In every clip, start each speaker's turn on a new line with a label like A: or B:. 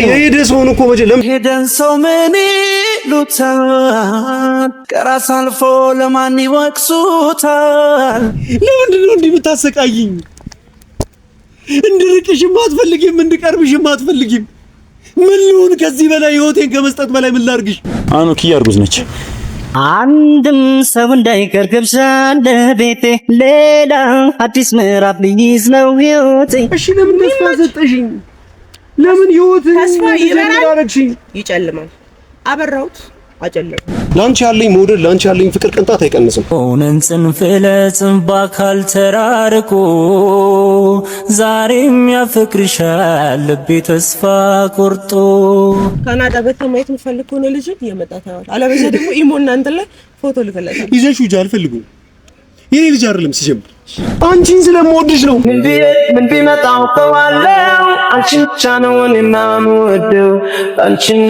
A: የሄደሰውን እኮ መጀለም
B: ሄደን ሰው ምን ይሉታል ከራስ አልፎ ለማን ይወቅሱታል
A: ለምንድን ነው እንዲህ የምታሰቃይኝ እንድርቅሽም አትፈልጊም እንድቀርብሽም አትፈልጊም ምን ልሁን ከዚህ በላይ ህይወቴን ከመስጠት በላይ ምን ላርግሽ
C: አኑ ኪያ እርጉዝ ነች
B: አንድም ሰው እንዳይቀር ገብሻ ለቤቴ ሌላ አዲስ ምዕራፍ ሊይዝ ነው ህይወቴ
A: እሺ ለምን ተስፋ ሰጠሽኝ ለምን ህይወት
D: ተስፋ ይበራልሽኝ ይጨልማል አበራውት አጨለም
A: ላንቺ ያለኝ ሞዴል ላንቺ ያለኝ ፍቅር ቅንጣት አይቀንስም
B: ሆነን ጽንፍለጽም ባካል ተራርቆ ዛሬም ያፈቅርሻል ልቤ ተስፋ ቆርጦ
D: ካናዳ በተማይት ምፈልግ ሆነ ልጅ የመጣታው አለበዛ ደግሞ ኢሞ እናንተ ላይ ፎቶ ልከለታ
A: ይዘሽው ጃል ፈልጉ የኔ ልጅ አይደለም ሲጀምር አንቺን ስለምወድሽ ነው
B: ምን ቢመጣው ተዋለው አንቺን ብቻ ነው እኔማ የምወደው አንቺን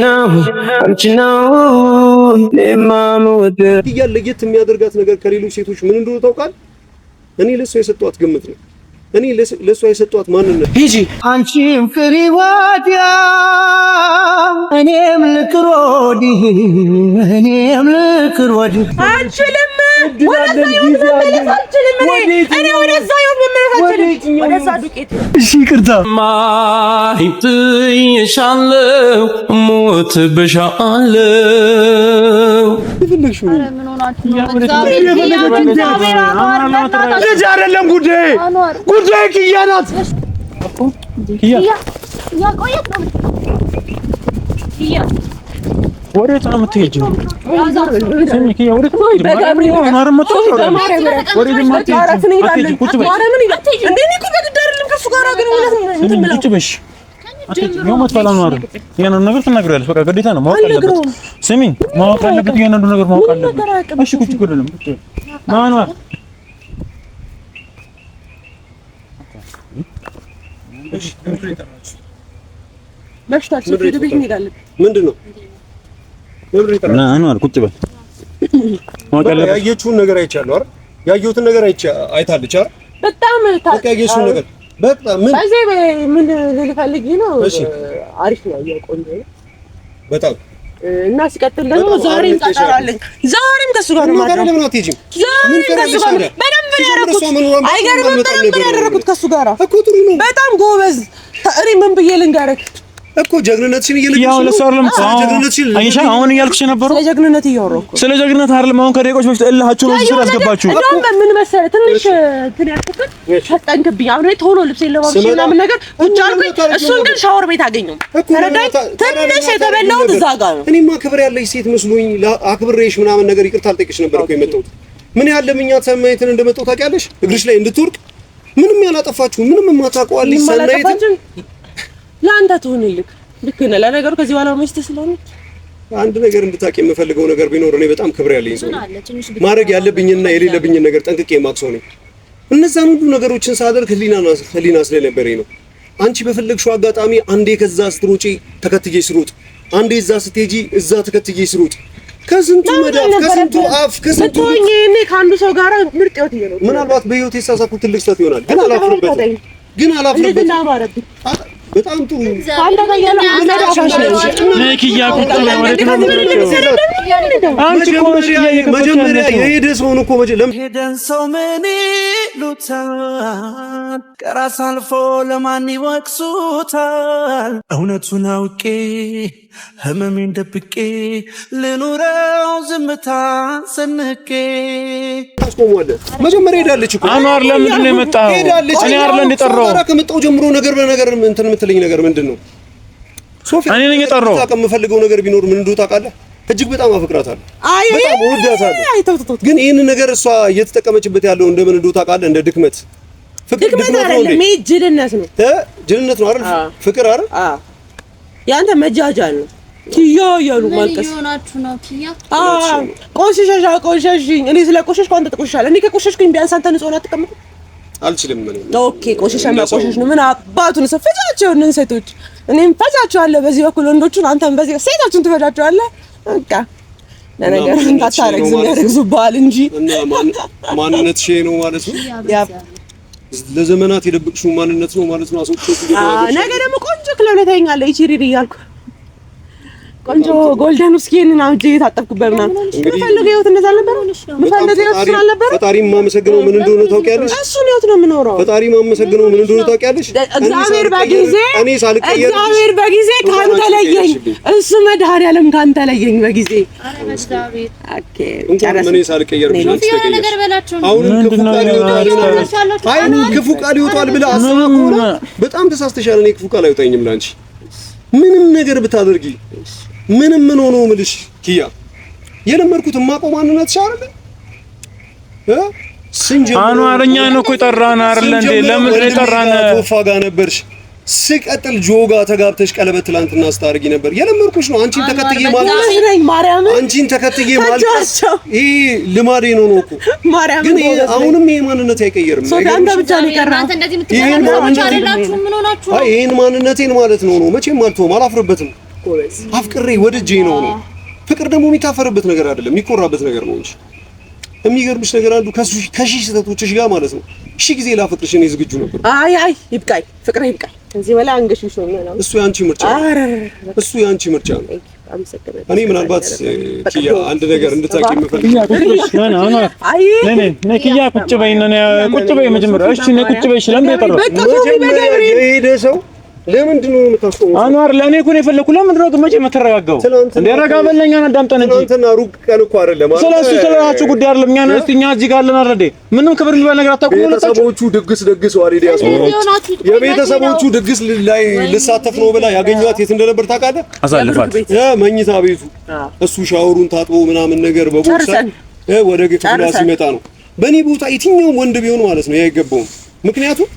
B: ነው እኔማ የምወደው
A: ለየት የሚያደርጋት ነገር ከሌሎች ሴቶች ምን እንደሆነ ታውቃል እኔ ለሷ የሰጧት ግምት ነው እኔ ለሷ የሰጧት ማንነት
B: ሂጂ አንቺን ፍሪ ወዲያ እኔም ልቅር ወዲህ
D: አንችልም ወደዛ ዱቄት
A: እሺ ይቅርታ
B: ማሂት ይሻለው ሞት በሻለው
A: ይፈልግሽ
E: ምን ሆናችሁ ነው
A: ልጅ አይደለም ጉዳይ ኪያ ናት
E: ኪያ ቆየት ነው ኪያ
C: ወዴት ነው የምትሄጂው? ስሚ ኪያ ወዴት ነው
A: ምንድነው
C: አንዋር ቁጭ በል
A: ያየችውን ነገር አይቻለሁ አይደል ያየሁትን ነገር አይታለች አይደል
D: በጣም
A: ያየችውን ነገር በጣም
D: ምን ልፈልግ ነው አሪፍ ነው ያቆንጆ በጣም እና ሲቀጥል ደግሞ ዛሬም ተጣራለኝ ዛሬም ከሱ ጋር ነው ማለት
A: ለምን አትሄጂም
D: ዛሬም ከሱ ጋር በደንብ ያደረኩት ከሱ ጋር
A: እኮ ጥሩ ነው
D: በጣም ጎበዝ እኔ ምን ብዬ ልንገርህ
A: እኮ ጀግንነትሽን እየለቀሽ
C: ያው ለሰርለም አይሻ አሁን እያልኩሽ ነበር
D: ስለ ጀግንነት እያወራኩ
C: ስለ ጀግንነት አይደለም አሁን ከደቂቆች በፊት እልሃችሁ ነው እዚህ ያስገባችሁ
D: ምን መሰለህ ትንሽ ያልኩት ተጠንቅብኝ አሁን ቶሎ ልብስ የለባብሽ ምናምን ነገር ቁጭ አልኩኝ እሱን ግን ሻወር ቤት አገኘው ተረዳኝ ትንሽ የተበላሁት እዛ ጋር ነው
A: እኔማ ክብር ያለሽ ሴት መስሎኝ አክብሬሽ ምናምን ነገር ይቅርታ አልጠይቅሽ ነበር እኮ የመጣሁት ምን ያለ ምኛት ሰማይትን እንደመጣሁ ታውቂያለሽ እግርሽ ላይ እንድትወርቅ ምንም ያላጠፋችሁ ምንም ማታውቀዋለሽ ሰናይትን
D: ለአንተ ትሁንልክ ልክ ነህ ለነገሩ ከዚህ በኋላ መስተ ስለሆነ
A: አንድ ነገር እንድታቂ የምፈልገው ነገር ቢኖር እኔ በጣም ክብር ያለኝ ሰው ነኝ ማድረግ ያለብኝና የሌለብኝን ነገር ጠንቅቄ የማውቀው ነኝ እነዛን ሁሉ ነገሮችን ሳደርግ ህሊና ስለነበረኝ ነው አንቺ በፈለግሽው አጋጣሚ አንዴ ከዛ ስትሮጪ ተከትዬሽ ስሮጥ አንዴ እዛ ስትሄጂ እዛ ተከትዬሽ ስሮጥ ከስንቱ መዳፍ ከስንቱ አፍ ከስንቱ
D: እኔ ካንዱ ሰው ጋር ምርጥ ህይወት ነው
A: ምናልባት በህይወቴ ሳሳኩት ትልቅ ስህተት ይሆናል ግን አላፍርበትም በጣም ጥሩ
D: አንተ ጋር ያለው አመዳፋሽ ነው
C: ኪያ ቁጭ በል ወዴት ነው አንቺ
A: መጀመሪያ የሄደሰውን እኮ
B: ሄደን ሰው ምን ይሉታል ከራስ አልፎ ለማን ይወቅሱታል እውነቱን አውቄ ህመሜን ደብቄ ልኑረው ዝምታ ሰንቄ
A: ታስቆማለህ መጀመሪያ ሄዳለች እኮ
C: አንዋር ለምንድን ነው የመጣው እኔ አይደል እንደጠራው
A: ከመጣው ጀምሮ ነገር በነገር እንትን የምትለኝ ነገር ምንድነው ሶፊያ
C: እኔ ነኝ የጠራው
A: የምፈልገው ነገር ቢኖር ምን እንደው ታውቃለህ እጅግ በጣም አፍቅራታለሁ በጣም ወዳታለሁ ግን ይሄን ነገር እሷ እየተጠቀመችበት ያለው እንደምን እንደው ታውቃለህ እንደ ድክመት ፍቅር ድክመት ነው እንዴ
D: ጅልነት ነው
A: ጅልነት ነው አይደል ፍቅር አይደል
D: ያንተ መጃጃል ነው ኪያ ያሉ ማልቀስ
E: ሆናችሁ ነው ኪያ
D: ቆሽሽኝ እኔ ስለ ቆሽሽኩ አንተ ተቆሽሻለህ እኔ ከቆሽሽኩኝ ቢያንስ አንተ ንጹህ ነህ አትቀምጥ
A: አልችልም ማለት
D: ኦኬ ቆሽሽማ ቆሽሽ ነው ምን አባቱን ሰፈጃቸው እነን ሴቶች እኔም ፈጃቸዋለሁ በዚህ በኩል ወንዶቹን አንተም በዚህ ሴቶችን ትፈጃቸዋለህ በቃ ለነገር እንታታረግዝ ያረግዙባል እንጂ
A: እና ማንነትሽ ነው ማለት ነው
D: ያ
A: ለዘመናት የደብቅሽው ማንነት ነው ማለት ነው አሶጥቶ
D: ነገ ደግሞ ቆንጆ ክለብ ላይ ታይኛለህ ኢቺሪሪ እያልኩ ቆንጆ ጎልደን ውስኪን አውጄ የታጠብኩበት ምናምን የምፈልገው ህይወት እንደዛ ነበር። የምፈልገው ህይወት ስላልነበረ
A: ፈጣሪ ማመሰግነው ምን እንደሆነ ታውቂያለሽ?
D: እሱን ህይወት ነው የምኖረው።
A: ፈጣሪ ማመሰግነው ምን እንደሆነ ታውቂያለሽ?
D: እግዚአብሔር በጊዜ ካንተ ለየኝ። እሱ መድኃኒዓለም ካንተ ለየኝ በጊዜ። ኦኬ
A: እንኳን እኔ ሳልቀየር ብቻ
E: ነገር በላቸው።
A: አሁን ክፉ ቃል ይወጣል ብለህ አስበህ ከሆነ በጣም ተሳስተሻል። እኔ ክፉ ቃል አይወጣኝም ላንቺ ምንም ነገር ብታደርጊ ምንም ምን ሆኖ ምልሽ ኪያ የለመድኩት ማቆም ማንነት ሻርለ
C: አኗርኛ ነው እኮ የጠራን አይደል እንዴ? ለምን የጠራን?
A: ቶፋ ጋር ነበርሽ ስቀጥል ጆጋ ተጋብተሽ ቀለበት ትላንትና ስታርጊ ነበር። የለመድኩሽ ነው። አንቺን ተከትዬ ማለት ይሄ ልማዴ ነው እኮ ማርያም። ግን አሁንም ይሄ ማንነት አይቀየርም።
D: አንተ ብቻ ነው የቀረው።
E: አንተ እንደዚህ የምትቀራራችሁ አይደላችሁ። ምን ሆናችሁ?
A: አይ ይሄን ማንነቴን ማለት ነው መቼም አልተውም፣ አላፍርበትም። አፍቅሬ ወድጄ ነው። ፍቅር ደግሞ የሚታፈርበት ነገር አይደለም፣ የሚኮራበት ነገር ነው እንጂ የሚገርምሽ ነገር አንዱ ከሺህ ስህተቶችሽ ጋር ማለት ነው ሺህ ጊዜ ላፈቅርሽ እኔ ዝግጁ ነበር።
D: አይ ይብቃኝ፣ ፍቅር ይብቃኝ። ከዚህ በላይ አንገሽሽ ነው።
A: እሱ ያንቺ ምርጫ ነው። እሱ ያንቺ ምርጫ ነው። እኔ ምናልባት ኪያ አንድ ነገር እንድታቂ የምፈልገው
C: ኪያ ቁጭ በይ መጀመሪያ። እሺ ነይ ቁጭ በይ። ለምን የጠራው
A: የሄደ ሰው ለምንድን ነው የምታስቆመው?
C: አንዋር ለኔ እኮ ነው የፈለኩት። ለምንድን ነው ግን መቼ የምትረጋጋው? እንደ ረጋ በለኛ አዳምጠን እንጂ
A: አንተና ሩቅ ቀን እኮ አይደለም።
C: ስለሱ ስለራሱ ጉዳይ አይደለም። እኛ ነን እኛ እዚህ ጋር አለን አይደል? ምንም ክብር የሚባል ነገር አታውቁም።
A: ቤተሰቦቹ ድግስ ደግሰዋል። የቤተሰቦቹ ድግስ ላይ ልሳተፍ ነው ብላ ያገኘኋት የት እንደነበር ታውቃለህ?
C: አሳልፋት
A: መኝታ ቤቱ እሱ ሻወሩን ታጥቦ ምናምን ነገር በቦክስ ወደ ግፍላ ሲመጣ ነው። በእኔ ቦታ የትኛውም ወንድ ቢሆን ማለት ነው አይገባውም። ምክንያቱም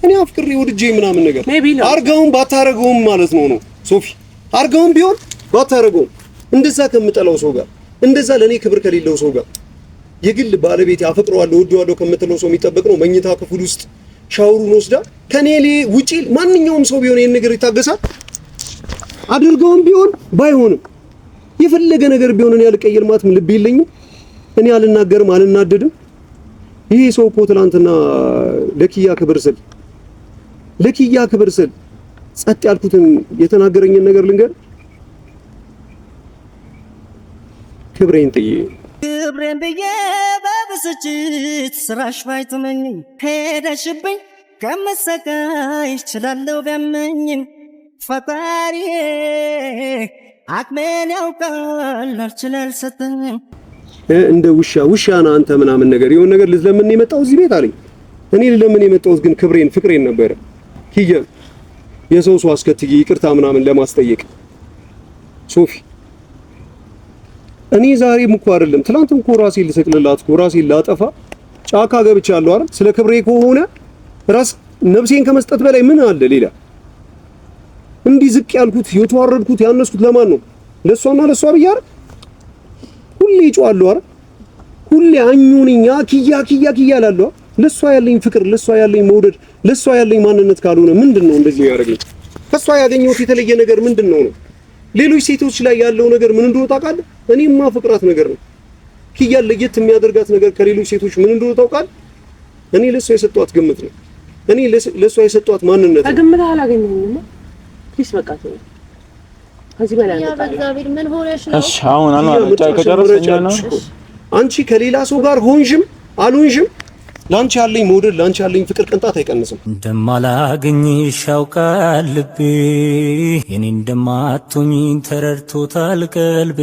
A: እኔ አፍቅሬ ወድጄ ምናምን ነገር አርጋውን ባታረገውም ማለት ነው ሶፊ አርጋውን ቢሆን ባታረገውም እንደዛ ከምጠላው ሰው ጋር እንደዛ ለኔ ክብር ከሌለው ሰው ጋር የግል ባለቤት አፈቅረዋለሁ ወደዋለሁ ከምትለው ሰው የሚጠበቅ ነው መኝታ ክፍል ውስጥ ሻወሩን ወስዳ ከኔ ውጪ ማንኛውም ሰው ቢሆን ይሄን ነገር ይታገሳል? አድርገውም ቢሆን ባይሆንም የፈለገ ነገር ቢሆን እኔ አልቀየር ማለትም ልብ የለኝም። እኔ አልናገርም፣ አልናደድም። ይሄ ሰው እኮ ትናንትና ለኪያ ክብር ስል ጸጥ ያልኩትን የተናገረኝን ነገር ልንገር። ክብሬን ብዬ በብስጭት ስራሽ ባይተመኝ ሄደሽብኝ ከመሰቃይ እችላለሁ ቢያመኝም ፈጣሪ አቅሜን ያውቃል አልችላል ሰጠኝ። እንደ ውሻና አንተ ምናምን ነገር የሆነ ነገር ልትለምን የመጣው እዚህ ቤት አለኝ። እኔ ልለምን የመጣሁት ግን ክብሬን ፍቅሬን ነበረ። ኪያ የሰው አስከትዬ ይቅርታ ምናምን ለማስጠየቅ ሶፊ እኔ ዛሬም እኮ አይደለም ትላንትም እኮ ራሴን ልሰቅልላት እኮ ራሴን ላጠፋ ጫካ ገብቻለሁ አይደል? ስለ ክብሬ ከሆነ ራስ ነፍሴን ከመስጠት በላይ ምን አለ ሌላ? እንዲህ ዝቅ ያልኩት የተዋረድኩት ያነስኩት ለማን ነው? ለሷና ለሷ ብዬ አይደል? ሁሌ ጮአለሁ አይደል? ሁሌ አኙንኛ ኪያ እላለሁ። ለሷ ያለኝ ፍቅር፣ ለሷ ያለኝ መውደድ፣ ለሷ ያለኝ ማንነት ካልሆነ ምንድነው እንደዚህ ያደርገኝ? ከሷ ያገኘሁት የተለየ ነገር ምንድነው ነው? ሌሎች ሴቶች ላይ ያለው ነገር ምን እንደሆነ ታውቃለህ? እኔማ ፍቅራት ነገር ነው። ኪያ ለየት የሚያደርጋት ነገር ከሌሎች ሴቶች ምን እንደሆነ ታውቃለህ? እኔ ለሷ የሰጧት ግምት ነው። እኔ ለሷ የሰጧት ማንነት ነው።
D: ግምት አላገኘሁኝማ። ኪስ በቃት ነው። ከዚህ በላይ ነው።
E: በእግዚአብሔር ምን ሆነሽ ነው?
C: እሺ አሁን ከጨረስን
A: አንቺ ከሌላ ሰው ጋር ሆንሽም አልሆንሽም ላንቺ ያለኝ መውደድ ላንቺ ያለኝ ፍቅር ቅንጣት አይቀንስም።
B: እንደማላገኝሽ ያውቃል ልቤ የኔ እንደማትሆኝ ተረድቶታል ቀልቤ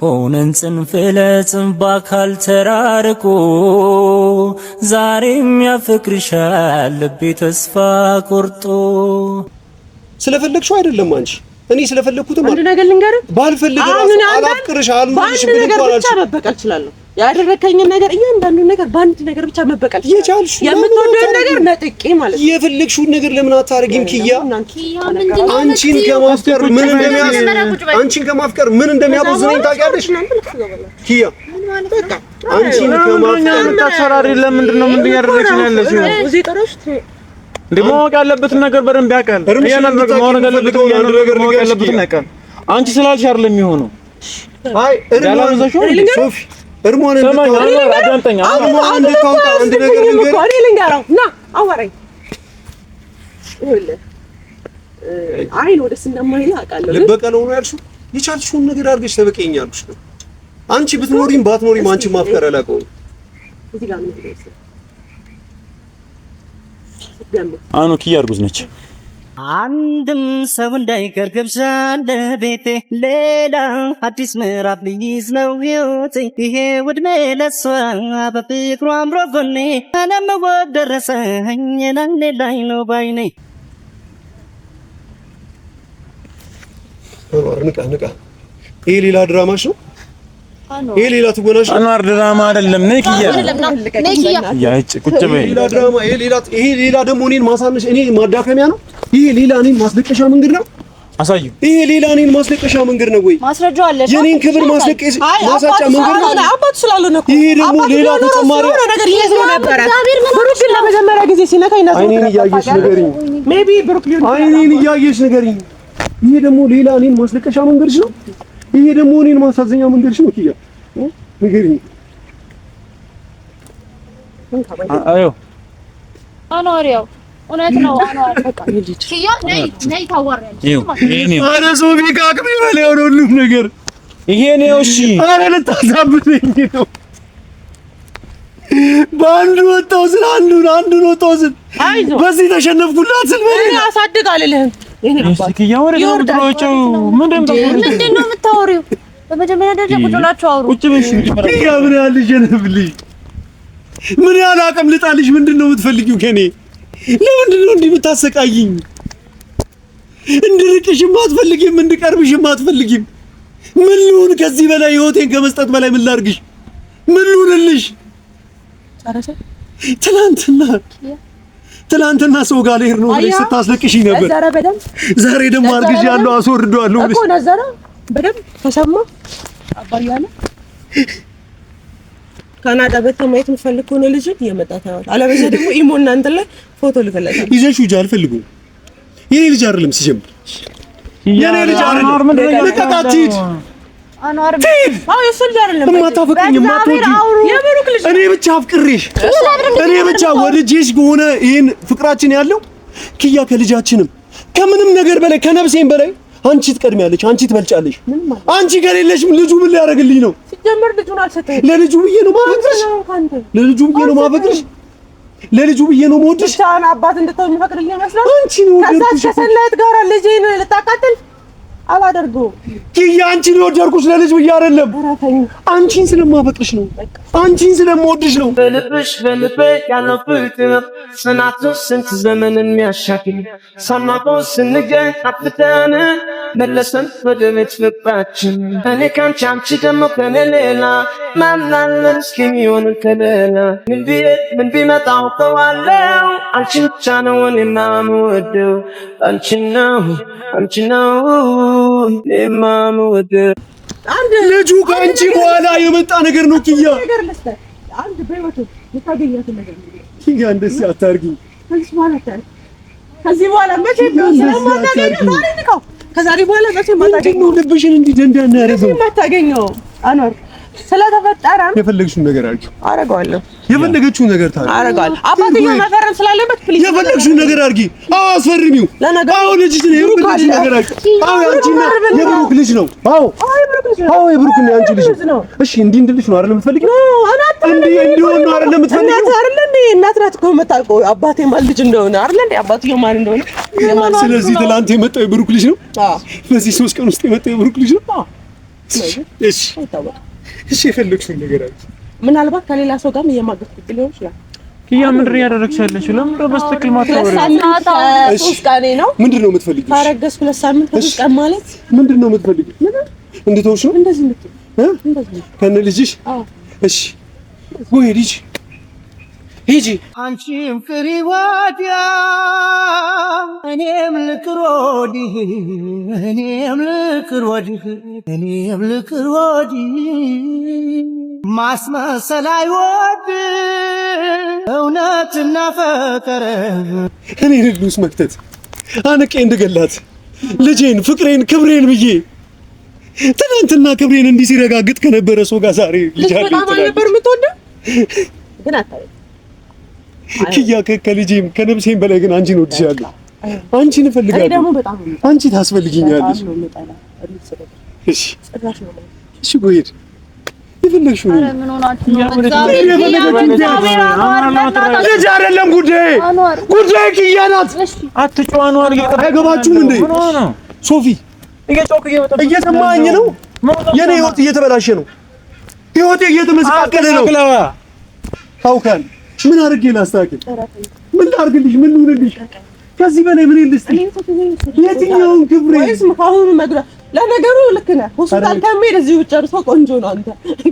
B: ሆነን ጽንፍ ለጽንፍ በአካል ተራርቆ ዛሬም ያፈቅርሻል ልቤ ተስፋ ቆርጦ።
A: ስለፈለግሽው አይደለም አንቺ እኔ ስለፈለኩትም
D: አንድ ነገር ልንገርህ
A: ባልፈልግ አላፍቅርሽ አልልሽ
D: ብቻ መበቀል እችላለሁ። ያደረከኝን ነገር እያንዳንዱን ነገር በአንድ ነገር ብቻ መበቀል
A: ይቻላል።
D: የምትወደውን ነገር ነጥቄ ማለት ነው።
A: የፈለግሽውን ነገር ለምን አታረጊም ኪያ? አንቺን ከማፍቀር ምን እንደሚያቆዝነኝ ታውቂያለሽ ኪያ? አንቺን ከማፍቀር
C: ታሰራሪ ለምንድን ነው ምን ያደረግሽ ነው ያለሽው?
D: እዚህ ጥሩሽ
C: ማወቅ ያለበትን ነገር በደንብ ያውቃል። ማወቅ ያለበትን ያውቃል። አንቺ ስላልሽ አይደለም የሚሆነው።
A: አይ ሶፊ እርሞን
C: አዳምጠኝ።
A: አንድ ነገር ልንገርህ።
D: አይን ወደስ እንደማይል አውቃለሁ።
A: ልበቀለው ነው ያልሽው? የቻልሽውን ነገር አድርገሽ ተበቀኛለሽ ነው። አንቺ ብትኖሪም ባትኖሪም አንቺ ማፍቀር አላውቀው።
D: እዚህ ጋር ምን ይመስል
C: አኑ ኪያ እርጉዝ ነች።
B: አንድም ሰው እንዳይቀር ገብሻለ ቤቴ ሌላ አዲስ ምዕራፍ ልይዝ ነው ሕይወቴ ይሄ ውድሜ ለሷ በፍቅሩ አምሮ ጎኔ አለመወድ ደረሰኝ ናኔ ላይ ነው ባይኔ
A: ንቃ ይሄ ሌላ ድራማሽ ነው? ይሄ ሌላ ትወናሽ ነው?
C: አንዋር ድራማ አይደለም። ነይ ኪያ ያጭ ቁጭ በይ።
A: ሌላ ድራማ ይሄ ሌላ ደግሞ እኔን ማሳነሽ እኔ ማዳከሚያ ነው። ይሄ ሌላ እኔን ማስለቀሻ መንገድ ነው።
C: አሳዩ።
A: ይሄ ሌላ እኔን ማስለቀሻ መንገድ ነው ወይ?
E: ማስረጃው አለ።
A: የኔን ክብር ማስለቀስ ማሳጫ መንገድ ነው።
D: አባቱ ስላልሆነ እኮ
A: ይሄ ደግሞ ሌላ ተጨማሪ
D: ነገር ይዘው ነበር። ብሩክ ግን ለመጀመሪያ ጊዜ ሲነካኝ ነው።
A: አይኔን እያየሽ ንገሪኝ።
D: ሜቢ ብሩክ ሊሆን
A: አይኔን እያየሽ ንገሪኝ። ይሄ ደግሞ ሌላ እኔን ማስለቀሻ መንገድሽ ነው። ይሄ ደግሞ እኔን ማሳዘኛ መንገድሽ ነው። ኪያ ንገሪኝ።
C: አዮ
E: አኗሪያው እውነት ነው። አኗር በቃ ኪያ ነይ ታዋሪያለሽ።
A: ኧረ ሰው ቢቃቅም ይበል የሆነ ሁሉም ነገር
C: ይሄ ነው። እሺ
A: ኧረ ልታሳብደኝ ነው። በአንዱ ወጣው ስለ አንዱን ወጣው ስለ በዚህ ተሸነፍኩላት ስል
D: እኔ አሳድግ አልልህም።
C: እስኪ ኪያ ወሬ ነው ምንድን
E: ነው የምታወሪው? በመጀመሪያ ደረጃ ቁጭ ብላችሁ አውሩ።
C: ቁጭ በይ።
A: ኪያ ምን ያህል ሸነፍልኝ? ምን ያህል አቅም ልጣልሽ? ምንድን ነው የምትፈልጊው ከኔ? ለምንድን ነው እንዲህ የምታሰቃይኝ? እንድርቅሽም አትፈልጊም፣ እንድቀርብሽም አትፈልጊም። ምን ልሁን? ከዚህ በላይ ህይወቴን ከመስጠት በላይ ምን ላድርግሽ? ምን ልሁንልሽ? ትናንትና ሰው ጋር ልሄድ ነው ብለሽ ስታስለቅሽኝ ነበር። ዛሬ ደግሞ አርግዣለሁ አስወርደዋለሁ ብለሽ
D: እኮ ነዘረ በደምብ ተሰማ አባያለ ካናዳ በተማየት የምፈልግ ሆነ ልጅ እየመጣ ታያለህ። አለበለዚያ ደግሞ ኢሞ እናንተ ላይ ፎቶ ልከለታል።
A: ይዘሽ ውጪ። አልፈልጉም። የኔ ልጅ አይደለም ሲጀምር የኔ ልጅ አይደለም። ልቀቃት ሂድ።
E: አኗር
D: የእሱ ልጅ አይደለም።
A: የማታፈቅሪኝ የማትወጂኝ
D: የብሩክ ልጅ
A: እኔ ብቻ አፍቅሬሽ እኔ ብቻ ወድጄሽ ከሆነ ይሄን ፍቅራችን ያለው ኪያ ከልጃችንም ከምንም ነገር በላይ ከነፍሴም በላይ አንቺ ትቀድሚያለሽ፣ አንቺ ትበልጫለሽ። አንቺ ከሌለሽ ልጁ ምን ሊያደርግልኝ ነው?
D: ሲጀምር ልጁን አልሰጠኝ።
A: ለልጁ ብዬ ነው ማፈቅርሽ፣ ለልጁ ብዬ ነው ማፈቅርሽ፣ ለልጁ ብዬ ነው የምወድሽ።
D: ብቻህን አባት እንድትሆን የሚፈቅድልኝ ይመስላል።
A: አንቺ ነው ወደድኩሽ።
D: ከሰናይት ጋር ልጄን ልታቃጥል አላደርገውም።
A: ኪያ አንቺን የወደድኩሽ ለልጅ ብዬ አይደለም፣ አንቺን ስለማፈቅርሽ ነው፣ አንቺን ስለምወድሽ ነው።
B: በልብሽ በልቤ ያለው ፍቅር ጽናቱ ስንት ዘመንን የሚያሻግር ሳናውቀው ስንገኝ አፍተን መለሰን ወደ ቤት ፍቅራችን እኔ ካንቺ አንቺ ደግሞ ከኔ ሌላ ማናለን እስኪሚሆን ከሌላ ምን ቢመጣ አውቀዋለሁ አንቺን ብቻ ነው እኔማ የምወደው አንቺን ነው እኔማ የምወደው
D: አንድ
A: ልጁ ከአንቺ በኋላ የመጣ ነገር ነው። ኪያ
D: ነገር ልስጥህ፣ አንድ በህይወት ልታገኛት ነገር ነው።
A: ኪያ እንደዚህ አታርጊኝ።
D: ከዚህ በኋላ መቼ ቢሆን ስለማታገኘው ዛሬ ንካው። ከዛሬ በኋላ መቼ
A: ማታገኘው ልብሽን እንዲህ ደንዳና ያደረገው
D: ማታገኘው አኗር ስለተፈጠረ
A: የፈለግሽውን ነገር አድርጊ።
D: አረጋለሁ።
A: የፈለገችውን ነገር ታዲያ
D: አረጋለሁ። አባትዬው መፈረም ስላለበት ፕሊዝ
A: የፈለግሽውን ነገር አድርጊ። አዎ አስፈርሚው። አዎ ልጅሽ ነው። የፈለግሽውን ነገር አድርጊ። አዎ ያንቺና የብሩክ ልጅ ነው። አዎ የብሩክ ነው ያንቺ ልጅ ነው። እሺ እንዲህ እንድልሽ ነው አይደል የምትፈልጊው? እንዲህ እንዲሆን ነው አይደል የምትፈልጊው?
D: አይደል እንዴ? እናት ናት እኮ የምታውቀው አባቴ ማን ልጅ እንደሆነ አይደል እንዴ? አባትዬው ማን እንደሆነ።
A: ስለዚህ ትናንት የመጣው የብሩክ ልጅ ነው። በዚህ 3 ቀን ውስጥ የመጣው የብሩክ ልጅ ነው። እሺ የፈለግሽውን ነገር አድርጊ።
D: ምናልባት ከሌላ ሰው ጋርም እየማገጥኩት ሊሆን ይችላል።
C: ኪያ ምንድን ያደረግሽ ያለሽው? ለምን ነው በስተክል ማታወሪ?
D: ሶስት ቀኔ ነው።
A: ምንድን ነው የምትፈልጊው?
D: ካረገዝኩ 2 ሳምንት ከሶስት ቀን ማለት
A: ምንድን ነው የምትፈልጊው? እንድትወሽ ነው
D: እንደዚህ እንደዚህ
A: ከነ ልጅሽ? እሺ ወይ ልጅ ሂጂ።
B: አንቺም ፍሪ ወዲያ እኔም ልቅር ወዲህ እኔም ልቅር ወዲህ ማስመሰል አይወድ እውነትና ፈቀረ
A: እኔ ልሉስ መክተት አንቄ እንድገላት ልጄን ፍቅሬን ክብሬን ብዬ ትናንትና ክብሬን እንዲህ ሲረጋግጥ ከነበረ ሰው ጋር ዛሬ ልጅ አለ።
D: በጣም አልነበር የምትወደው ግን አታውቅም።
A: ኪያ ከልጄም ከነፍሴም በላይ ግን አንቺን ወድሻለሁ። አንቺን እፈልጋለሁ። አንቺ ታስፈልጊኛለሽ። እሺ እሺ ጎሄድ የፈለግሽው ነው።
E: ምን ሆናችሁ ነው?
A: ልጅ አይደለም ጉዳይ ኪያ ናት።
C: አትጮህ አንዋር።
A: አይገባችሁም እንዴ? ሶፊ እየሰማኸኝ ነው? የኔ ህይወት እየተበላሸ ነው። ህይወቴ እየተመሰቃቀለ ነው። ታውቃል። ምን አድርጌ ላስተካክል? ምን ላድርግልሽ? ምን ልሁንልሽ? ከዚህ በላይ ምን ልስጥሽ? የትኛውን ክብሬ
D: አሁን መግራ ለነገሩ ልክ ነህ። ሆስፒታል ከመሄድ እዚሁ ጨርሶ ቆንጆ ነው። አንተ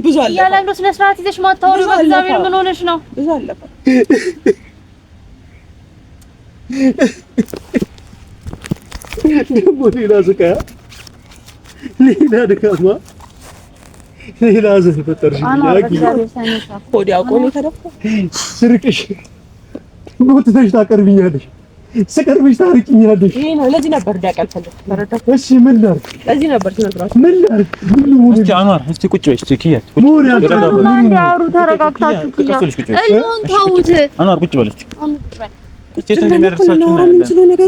D: ብዙ አለ
E: ያላንዶ ስነ ስርዓት ይዘሽ ማታወሪው በእግዚአብሔር ምን ሆነሽ ነው?
D: ብዙ አለ
A: ደግሞ ሌላ ስቃያ፣ ሌላ ድካማ፣ ሌላ ዘፈጠርሽ
D: ወዲያ ቆኔ ተደፋ
A: ስርቅሽ ጎትተሽ ታቀርብኛለሽ። ስቀርብሽ ታርቂኛለሽ።
D: ይሄ ነው። ለዚህ ነበር ዳቀልፈለ ተረዳሽ?
A: እሺ ምን ላድርግ?
D: ለዚህ ነበር ትነግራችሁ።
A: ምን ላድርግ? ምን ልሁን?
C: እስቲ አንዋር እስቲ ቁጭ በይ። እስቲ ኪያ
A: ሞር ያለው
E: ያሩ ተረጋግታችሁ ኪያ እልሁን ተውት።
C: አንዋር ቁጭ በል እስቲ።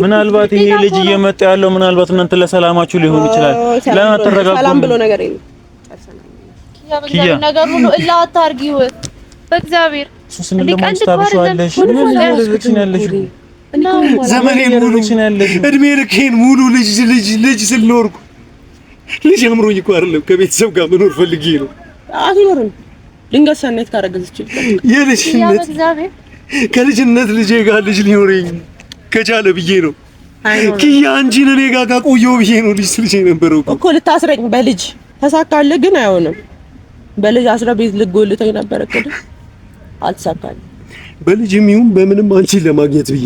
C: ምናልባት ይሄ ልጅ እየመጣ ያለው ምናልባት እናንተ ለሰላማችሁ ሊሆን ይችላል። ለምን አትረጋጉም?
D: ሰላም ብሎ ነገር የለም።
E: ኪያ ነገር ሁሉ እላ አታርጊው በእግዚአብሔር።
C: ሱስን ለማን ታብሻለሽ? ምን ያለሽ ያለሽ
A: ዘመኔን ሙሉ እድሜ ልኬን ሙሉ ልጅ ስለኖርኩ ልጅ አምሮኝ እኮ አይደለም ከቤተሰብ ጋር መኖር ፈልጌ ነው።
D: አትኖርም። ድንገት ሰነት ካረገዝች
A: የልጅነት ከልጅነት ልጄ ጋር ልጅ ሊኖረኝ ከቻለ ብዬ ነው። ኪያ አንቺን እኔ ጋር ካቆየው ብዬ ነው ልጅ ስልሽ የነበረው
D: እኮ ልታስረኝ በልጅ ተሳካልህ፣ ግን አይሆንም። በልጅ አስረ ቤት ልጎልተኝ ነበር እኮ አልተሳካልኝ።
A: በልጅም ይሁን በምንም አንቺን ለማግኘት ብዬ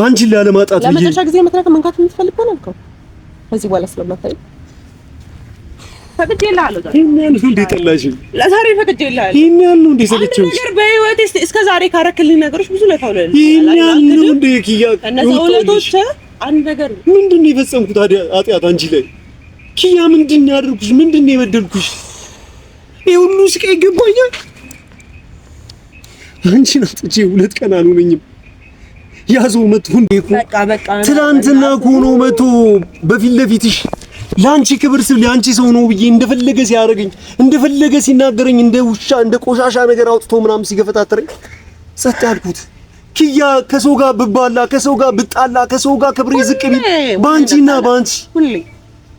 A: አንቺን ላለማጣት ብዬ
D: ለመጨረሻ ጊዜ መጥረክ መንካት የምትፈልግ ከሆነ እኮ ከዚህ በኋላ ስለማታይ ፈቅጄልሃለሁ።
A: ይሄን ያህል እንደ ጠላሽኝ
D: ለዛሬ ፈቅጄልሃለሁ።
A: ይሄን ያህል እንደ ሰለቸሽ
D: ነገር በህይወቴ እስከ ዛሬ ካረክልኝ ነገሮች ብዙ ለታውለል
A: ይሄን ያህል እንደ ኪያ
D: እነዚህ ሁለቶች አንድ ነገር
A: ምንድን ነው የፈጸምኩት ታዲያ ኃጢአት አንቺ ላይ? ኪያ ምንድን ነው ያደረኩሽ? ምንድን ነው የበደልኩሽ? ይሄ ሁሉ ስቃይ ይገባኛል? አንቺን አጥቼ 2 ቀን አልሆነኝም። ያዘው መጥቶ እንዴት
D: በቃ
A: ትናንትና እኮ ነው መጥቶ በፊት ለፊትሽ ለአንቺ ክብር ስል ለአንቺ ሰው ነው ብዬ እንደፈለገ ሲያደርገኝ እንደፈለገ ሲናገረኝ እንደ ውሻ እንደ ቆሻሻ ነገር አውጥቶ ምናምን ሲገፈታተረኝ ጸጥ ያልኩት። ኪያ ከሰው ጋር ብባላ ከሰው ጋር ብጣላ ከሰው ጋር ክብሬ ዝቅ ቢል ባንቺና ባንቺ
D: ሁሌ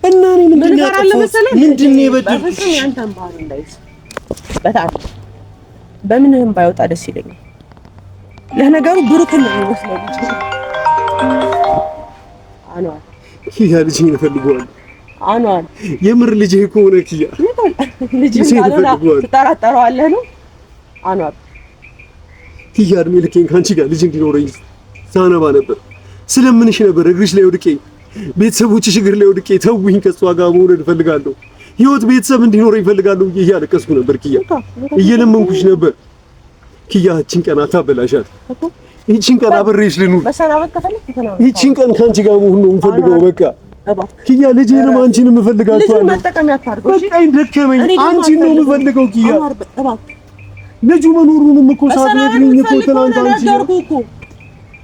A: እና እኔ ምንድን ነው ያጠፋሁት? ምንድን ነው የበደልኩሽ?
D: ያንተን ባህል እንዳይስ በጣም በምንህም ባይወጣ ደስ ይለኛል። ለነገሩ ብሩክ ነው የሚመስለው ልጅ አኗር
A: ኪያ ልጅ እፈልገዋለሁ።
D: አኗር
A: የምር ልጅ ከሆነ ኪያ
D: ልጅ ትጠራጠረዋለህ ነው አኗር።
A: ኪያ እድሜ ልኬን ከአንቺ ጋር ልጅ እንዲኖረኝ ሳነባ ነበር፣ ስለምንሽ ነበር እግርሽ ላይ ወድቄ ቤተሰቦችሽ እግር ላይ ወድቄ ተውኝ፣ ከሷ ጋር መውለድ እፈልጋለሁ፣ ህይወት ቤተሰብ እንዲኖረኝ እፈልጋለሁ እያለቀስኩ ነበር። ኪያ እየለመንኩሽ ነበር። ኪያ እቺን ቀን አታበላሻት። እቺን ቀን አብሬሽ ልኑር።
D: በሰናበት ከፈለክ ተናገር።
A: እቺን ቀን ካንቺ ጋር መሆን ነው የምፈልገው። በቃ ኪያ ልጄንም አንቺንም እፈልጋችኋለሁ።
D: መጠቀሚያ አታርገው።
A: በቃ ደከመኝ። አንቺን ነው የምፈልገው ኪያ። ልጁ መኖሩንም እኮ ሳትነግሪኝ እኮ ትናንት አንቺ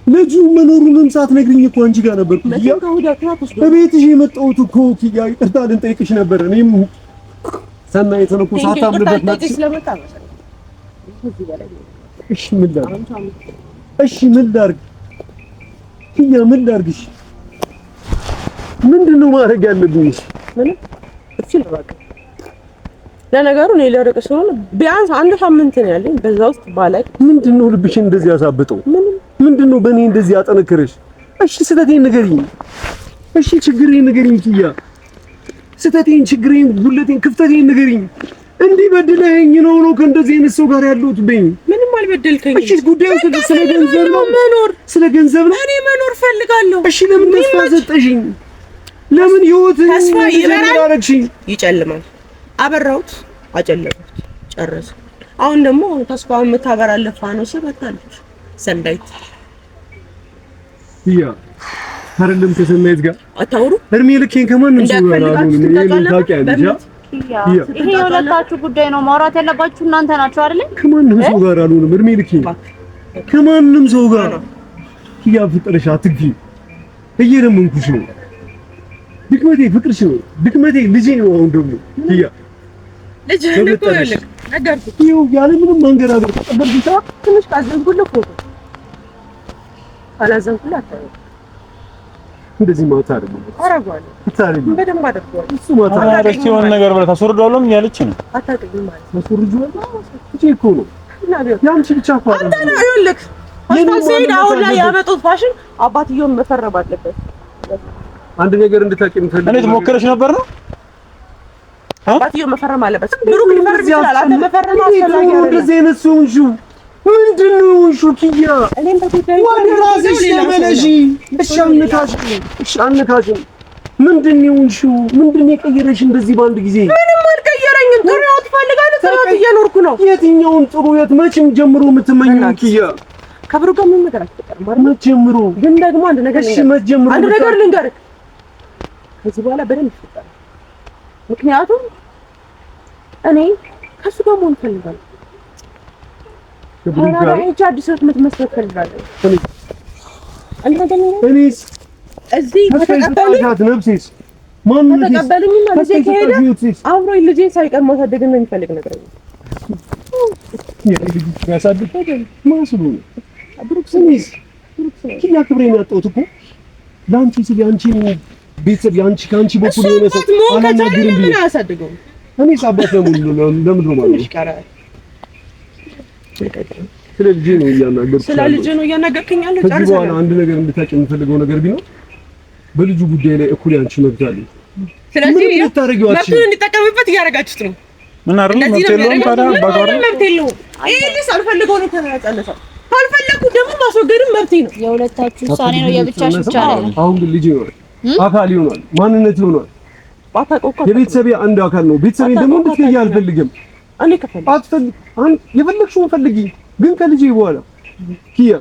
A: ልጁ መኖሩንም ሳትነግሪኝ እኮ አንቺ ጋር ነበርኩ ኪያ። በቤትሽ የመጣሁት እኮ ኪያ ይቅርታ ልንጠይቅሽ ነበር። እኔም ሰናይትን እኮ ሳታምንበት መጥቼ እሺ ምን ላድርግ? እሺ ምን ላድርግ? ኪያ ምን ላድርግሽ? ምንድነው ማድረግ ያለብኝ?
D: ምን እቺ ለባክ ለነገሩ እኔ ለርቅ ስለሆነ ቢያንስ 1 ሳምንት ነው ያለኝ። በዛ ውስጥ ባላይ
A: ምንድነው ልብሽን እንደዚህ ያሳብጠው? ምንድነው በእኔ እንደዚህ ያጠነክረሽ? እሺ ስህተቴን ንገሪኝ። እሺ ችግሬን ንገሪኝ ኪያ። ስህተቴን፣ ችግሬን፣ ጉለቴን፣ ክፍተቴን ንገሪኝ። እንዲህ በድለኸኝ ነው ከእንደዚህ አይነት ሰው ጋር ያለሁት በይኝ።
D: ምንም አልበደልከኝ።
A: እሺ ጉዳዩ ስለ ገንዘብ ነው። ስለ ገንዘብ ነው።
D: እኔ መኖር ፈልጋለሁ።
A: እሺ ለምን ተስፋ ሰጠሽኝ? ለምን ህይወት
D: ተስፋ ይበራል፣
E: ይጨልማል።
D: አበራሁት፣ አጨለምኩት፣ ጨረሰ። አሁን ደግሞ ተስፋውን የምታበራለህ ፋኖስ በታለች ሰንዳይት
A: ያ አይደለም ከሰናይት ጋር
D: አታውሩ።
A: እድሜ ልኬን ከማንም ሰው ጋር አልሆንም። እኔ ታውቂያለሽ።
E: ይሄ የሁለታችሁ ጉዳይ ነው። ማውራት ያለባችሁ እናንተ ናችሁ አይደል?
A: ከማንም ሰው ጋር አልሆንም። እድሜ ልኬን ከማንም ሰው ጋር ያ ፍጥረሽ አትግፊ። እየለመንኩሽ ነው። ድክመቴ ፍቅርሽ ነው። ድክመቴ ልጄ ነው። አሁን ደግሞ ያ
D: ልጅ ልኮ ይልክ ነገርኩት።
A: ይኸው ያለ ምንም መንገራገር ተቀበልኩት።
D: ትንሽ ካዘንኩልህ ፎቶ አላዘንኩልህ አታየው።
A: እንደዚህ ማታ አይደለም
D: አረጋለሁ።
A: ትታረኝ
D: በደንብ አደርገዋለሁ።
A: እሱ ማታ
C: አረጋለሁ። የሆነ ነገር ብለህ ታስወርደዋለህ ምን ያለች ነው?
D: አታውቅም ማለት
A: ታስወርደዋለህ እቺ እኮ ነው ያንቺ ብቻ እኮ
D: አንተ ነው። ይኸውልህ አስታውሰኝ። አሁን ላይ ያመጡት ፋሽን አባትየውን መፈረም አለበት።
A: አንድ ነገር እንድታውቂ የምፈልገው
C: እኔ ትሞክረሽ ነበር ነው
D: አባትየውን መፈረም አለበት። ብሩክ ሊፈርም ይችላል። አንተ መፈረም አስፈላጊ አይደለም።
A: እንደዚህ አይነት ሰውንሹ ምንድነው ሹኪያ?
D: እኔም ተቆጣኝ።
A: ወደ ራስሽ ተመለሺ። እሺ አንካሽ ምንድነው ሹ? ምንድነው የቀየረሽ እንደዚህ በአንድ ጊዜ?
D: ምንም አልቀየረኝም። ጥሩ ህይወት እፈልጋለሁ። ጥሩ ህይወት እየኖርኩ ነው።
A: የትኛውን ጥሩ ህይወት? መቼም ጀምሮ የምትመኘው ኪያ?
D: ከብሩ ጋር ምን ነገር አትፈጠርም ማለት
A: መቼ ጀምሮ?
D: ግን ደግሞ አንድ ነገር ልንገርህ፣ ከዚህ በኋላ በደንብ ይፈጠራል። ምክንያቱም እኔ ከሱ ጋር መሆን እፈልጋለሁ። ታዲያ አዲስ ህይወት መስረት እፈልጋለሁ።
A: እኔስ
D: እዚህ ከተቀበሉኝ
A: ነፍሴስ ማንነቴስ
D: ከተቀበሉኝና ልጄ ከሄደ አብሮኝ ልጄን ሳይቀር ማሳደግ ነው የሚፈልግ ነገር ነው።
A: የልጅ ያሳድግ ማስሉ ነው። ብሩክስኒስ ኪያ ክብሬን ያጣሁት እኮ ላንቺ ሲል አንቺ ቤተሰብ ያንቺ ካንቺ በኩል የሆነ ሰው አላናግርም ብዬ
D: አያሳድገውም።
A: እኔስ አባት ለምን ነው ማለት
D: ይቀራል።
A: ስለ ልጄ ነው እያናገርኩሽ።
D: ስለ ልጄ ነው እያናገርኩኝ ያለው።
A: ከዚህ በኋላ አንድ ነገር እንድታውቂ የምፈልገው ነገር ቢኖር በልጁ ጉዳይ ላይ እኩል ያንቺ መብት አለ።
D: ስለዚህ መብቱን እንዲጠቀምበት እያደረጋችሁት ነው።
C: ምን አይደል? መብት የለውም ታዲያ ባጋራ
D: መብት የለውም። ይሄንስ አልፈልገው ነው ተነጻለሰው። ካልፈለኩ ደግሞ ማስወገድም መብቴ ነው።
E: የሁለታችሁ ውሳኔ ነው፣ የብቻሽ ብቻ አይደለም።
A: አሁን ግን ልጅ ይሆናል፣ አካል ይሆናል፣ ማንነት ይሆናል። የቤተሰቤ አንድ አካል ነው። ቤተሰቤን ደግሞ እንድትለይ አልፈልግም።
D: እኔ ከፈለኩ
A: የፈለግሽውን ፈልጊ፣ ግን ከልጄ በኋላ ኪያ።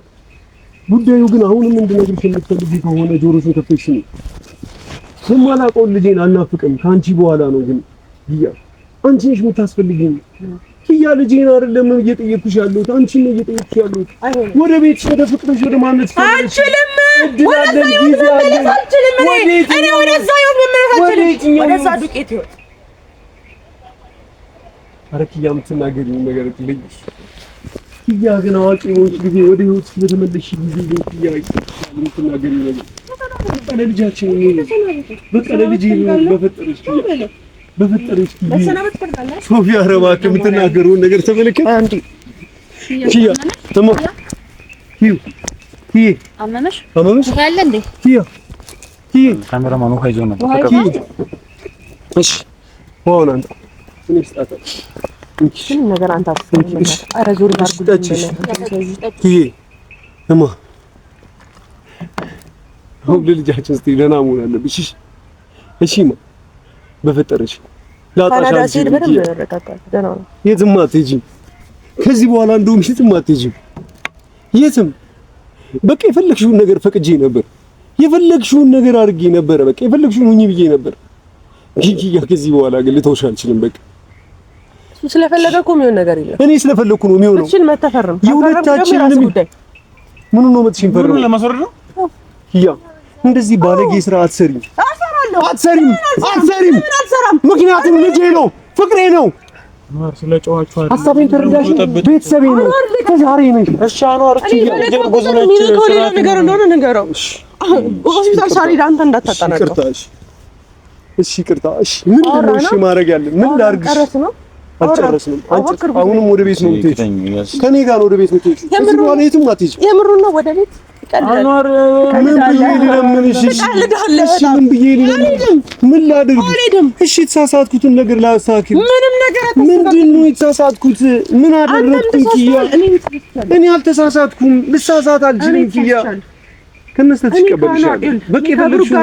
A: ጉዳዩ ግን አሁንም እንድነግርሽ የምትፈልጊ ከሆነ ጆሮሽን ከፍተሽ ስሚ። የማላውቀውን ልጄን አልናፍቅም ከአንቺ በኋላ ነው። ግን ኪያ አንቺ ነሽ የምታስፈልጊኝ። ኪያ ልጄን አይደለም እየጠየቅኩሽ ያለሁት፣ አንቺን ነው እየጠየቅኩሽ ያለሁት። ወደ ቤትሽ፣ ወደ ፍቅርሽ፣ ወደ ማንነት
D: አልችልም። ወደዛ ይሁን አልችልም። እኔ ወደዛ ይሁን አልችልም። ወደዛ ዱቄት ይሁን።
A: ኧረ ኪያ የምትናገሪው ነገር ልጅ ኪያ ግን አዋቂ ሆንሽ ጊዜ ወደ ህይወት ስለተመለስሽ ጊዜ ግን ኪያ የምትናገሪው ነገር በቃ ለልጃችን ነው። በቃ ለልጄ ነው። በፈጠረሽ ጊዜ ሶፊያ ረባክ የምትናገረውን ነገር ተመልከት። አንዴ ኪያ ተማ ኪያ
E: አመመሽ
C: ያለ
E: እንዴ?
A: ኪያ
C: ካሜራማኑ ሀይዞ ነው።
A: እሺ ሆነ አንተ እሺ
D: ነገር አንተ አትፈልግም። ኧረ ዞር አድርጉልኝ።
A: ኪያ እማ አሁን ልጃችን እስቲ ደህና መሆን አለብሽ። እሺ ማ በፈጠረሽ ላጣሻሽ የትም አትሄጂም። ከዚህ በኋላ እንደውም የትም አትሄጂም። የትም በቃ የፈለግሽውን ነገር ፈቅጄ ነበር። የፈለግሽውን ነገር አድርጌ ነበር። በቃ የፈለግሽውን ሁኚ ብዬ ነበር። ኪያ ከዚህ በኋላ ግን ልተውሽ አልችልም። በቃ
D: እሱ ስለፈለገ እኮ የሚሆን ነገር የለም።
A: እኔ ስለፈለኩ ነው የሚሆነው።
D: እሺ መተፈረም
A: የሁለታችንንም ምን ነው መጥሽን ፈረም
C: ለማስወረድ ነው
A: ኪያ። እንደዚህ ባለጌ ስራ አትሰሪም። አትሰሪም። ምክንያቱም ልጄ ነው፣ ፍቅሬ ነው።
C: ስለጨዋችሁ
A: ሀሳቤን ተረዳሽ? ቤተሰቤ ነው። ከዛሬ ነሽ። እሺ አኗር
C: ጉዞ ነች።
D: ሌላ ነገር እንደሆነ ንገረው። ሆስፒታል ሳልሄድ አንተ እንዳታጠናቀው።
A: እሺ ይቅርታ። እሺ ምንድን ነው እሺ ማድረግ ያለን? ምን ላድርግሽ? አልጨረስንም። አሁንም ወደ ቤት ነው የምትሄጂው። ከኔ ጋር ነው ወደ ቤት የምትሄጂው። ከዚህ በኋላ የትም አትሄጂም።
D: የምሩን ነው ወደ ቤት
C: አኗር
A: ምን ብዬ ልለምንሽ? እሺ ምን ብዬ ልለምንሽ? ምን ላድርግ? እሺ የተሳሳትኩትን ነገር ላሳክል።
D: ምንም ነገር
A: ምንድን ነው የተሳሳትኩት? ምን አደረግኩኝ ኪያ? እኔ አልተሳሳትኩም። ልሳሳት አልችልም ኪያ። ከነስተት ይቀበልሻል። በቃ የፈለግሽው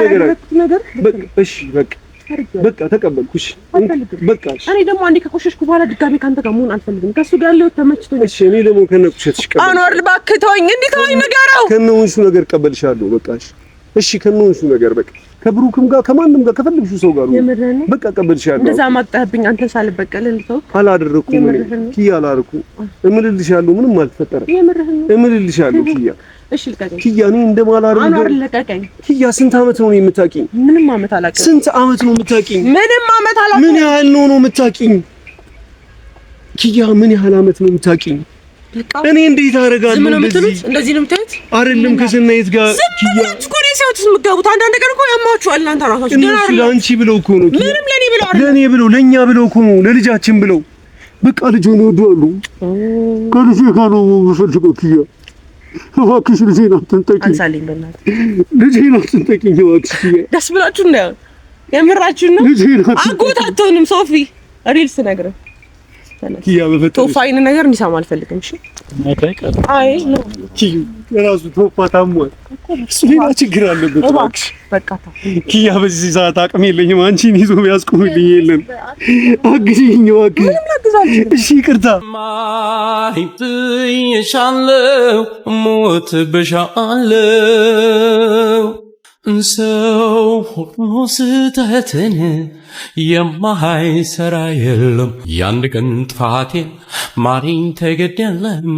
A: ነገር በቃ እሺ በቃ ተቀበልኩሽ። በቃ
D: እኔ ደግሞ አንዴ ከቆሸሽኩ በኋላ ድጋሜ ካንተ ጋር መሆን አልፈልግም። ከሱ ጋር ያለው ተመችቶኝ።
A: እሺ እኔ ደግሞ ከነቁሸትሽ ቀበል
D: አኗር እባክህ ተወኝ። እንዴ ተወኝ፣ ንገረው።
A: ከነውንሱ ነገር ቀበልሻለሁ። በቃ እሺ ከነውንሱ ነገር በቃ ከብሩክም ጋር ከማንም ጋር ከፈለግሽው ሰው ጋር በቃ ቀበልሻለሁ።
D: እንደዛ ማጣህብኝ አንተ ሳልበቀል እንተው
A: አላደረኩም። ኪያ አላደረኩም። እምልልሻለሁ ምንም አልተፈጠረም። እምልልሻለሁ ኪያ።
D: እሺ ልቀቀኝ
A: ኪያ። እኔ እንደማላደርግ
D: አንዋር ልቀቀኝ።
A: ኪያ ስንት አመት ነው የምታውቂኝ?
D: ምንም አመት አላውቅም።
A: ስንት አመት ነው የምታውቂኝ?
D: ምንም አመት አላውቅም።
A: ምን ያህል ነው የምታውቂኝ? ኪያ ምን ያህል አመት ነው የምታውቂኝ? እኔ እንዴት አደርጋለሁ?
D: እንደዚህ ነው የምትሉት
A: አይደለም? ከሰናይት ጋር ኪያ
D: እኮ ነው ሲያዩት የምትገቡት። አንዳንድ ነገር እኮ ያማችኋል እናንተ ራሳችሁ። ግን አይደለም
A: ለአንቺ ብለው እኮ ነው።
D: ምንም ለኔ ብለው አይደለም።
A: ለኔ ብለው ለኛ ብለው እኮ ነው። ለልጃችን ብለው በቃ ልጅ ነው ይወዳሉ። ከልጅ ጋር ነው የምፈልገው ኪያ። እባክሽ ልጄን አትንጠቂኝ።
D: አንሳልኝ በእናትህ
A: ልጄን አትንጠቂኝ እባክሽ ኪያ።
D: ደስ ብላችሁ ነው የምራችሁ ነው። አጎታቶንም ሶፊ ሪልስ ነግረህ
A: ኪያ በፈጠረሽ
D: ቶፋይን ነገር እንዲሰማ አልፈልግም። እሺ አይ ነው
A: የራሱ ቶፋ ታሟል። እሱ ሌላ ችግር አለበት። እባክሽ
D: በቃ
A: ኪያ በዚህ ሰዓት አቅም የለኝም። አንቺን ይዞ ቢያስቆምልኝ የለም። አግዢኝ እባክሽ።
D: ምንም ላግዛለሁ።
A: እሺ ይቅርታ።
B: ማይጥይሻለው ሞት በሻለው ሰው ሁሉ ስህተትን የማይሰራ የለም። ያንድ ቀን ጥፋቴን ማሪኝ ተገደለም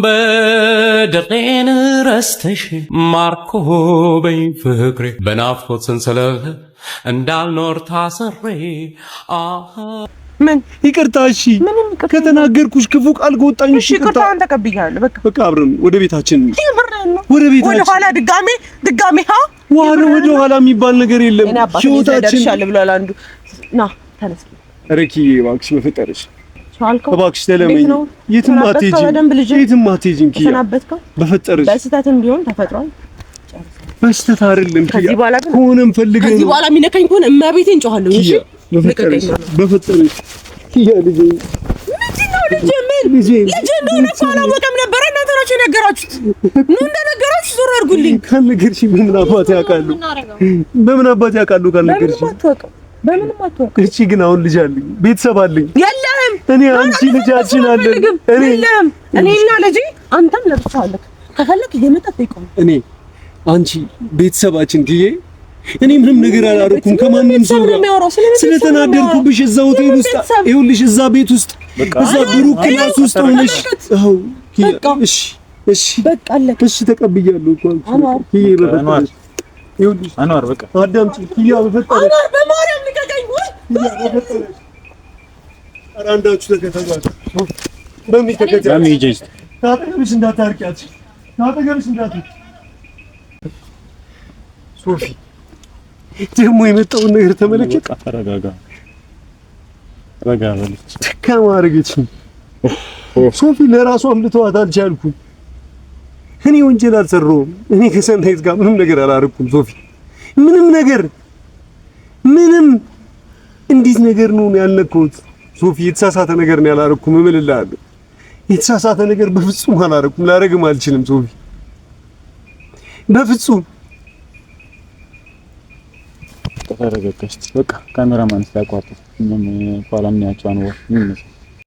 B: በደሬን ረስተሽ ማርኮ በይ ፍቅሬ በናፍቆት ሰንሰለት እንዳልኖር ታስሬ
A: ምን ይቅርታ። እሺ ከተናገርኩሽ ክፉ ቃል ከወጣኝ
D: እሺ ይቅርታን ተቀብያለሁ። በቃ
A: አብረን ወደ ቤታችን ወደ
D: ኋላ ድጋሜ
A: ወደ ኋላ የሚባል ነገር የለም። ህይወታችን
D: ብሏል አንዱ። ና ተነስ
A: ረኪ እባክሽ በፈጠረሽ
D: ቻልከው
A: እባክሽ ተለመኝ። የትም አትሄጂም ኪያ በፈጠረሽ።
D: በስተትም ቢሆን ተፈጥሯል።
A: በስተት አይደለም ኪያ። ሆነም ፈልገህ
D: ከዚህ በኋላ የሚነካኝ ከሆነ እመቤቴን ጮሃለሁ። እሺ
A: በፈጠረሽ ኪያ ልጄ ልጄ
D: እንደሆነ እኮ አላወቀም ነበረ። እናንተ ናችሁ የነገራችሁት። ምን እንደነገራችሁ ዞር አድርጉልኝ።
A: ካልነገርሽኝ በምን አባቴ ያውቃሉ? ካልነገርሽኝ
D: በምንም አትወቅም።
A: እቺ ግን አሁን ልጅ አለኝ፣ ቤተሰብ አለኝ።
D: የለህም።
A: እኔ አንቺ ልጃችን አለን።
D: እኔና ልጄ አንተም ለብቻ አለክ። ከፈለክ እየመጣህ ጠይቀው።
A: እኔ አንቺ ቤተሰባችን ትዬ እኔ ምንም ነገር አላደረኩም ከማንም ሰው ጋር ስለተናገርኩብሽ እዛ ሆቴል ውስጥ ይኸውልሽ፣ እዛ ቤት ውስጥ እዛ ብሩክ ክላስ ውስጥ ሆነሽ አው እሺ በቃ አለክ። እሺ ተቀብያለሁ እኮ ኪያ በፈጠረሽ ይኸውልሽ፣ አንዋር በቃ አዳምጪ ኪያ በፈጠረሽ አንዋር በማርያም ልቀቀኝ። ኪያ በፈጠረሽ ኧረ አንዳችሁ ተከተሏት በሚተከተል ታጠገብሽ እንዳታርቂያት ሶፊ ደግሞ የመጣውን ነገር ተመለከት።
C: ተረጋጋ ረጋ በለች።
A: ደካማ አደረገችኝ ሶፊ። ለራሷ አምልተዋት አልቻልኩም። እኔ ወንጀል አልሰራሁም። እኔ ከሰናይት ጋር ምንም ነገር አላደረኩም ሶፊ። ምንም እንዴት ነገር ነው ያልነካሁት ሶፊ። የተሳሳተ ነገር ነው ያላደረኩም። እምልልሃለሁ የተሳሳተ ነገር በፍጹም አላደረኩም። ላደርግም አልችልም ሶፊ በፍጹም።
C: ተረጋጋች በቃ። ካሜራማን ሲያቋርጥ ምን ኋላ ምን ያጫው ነው ምን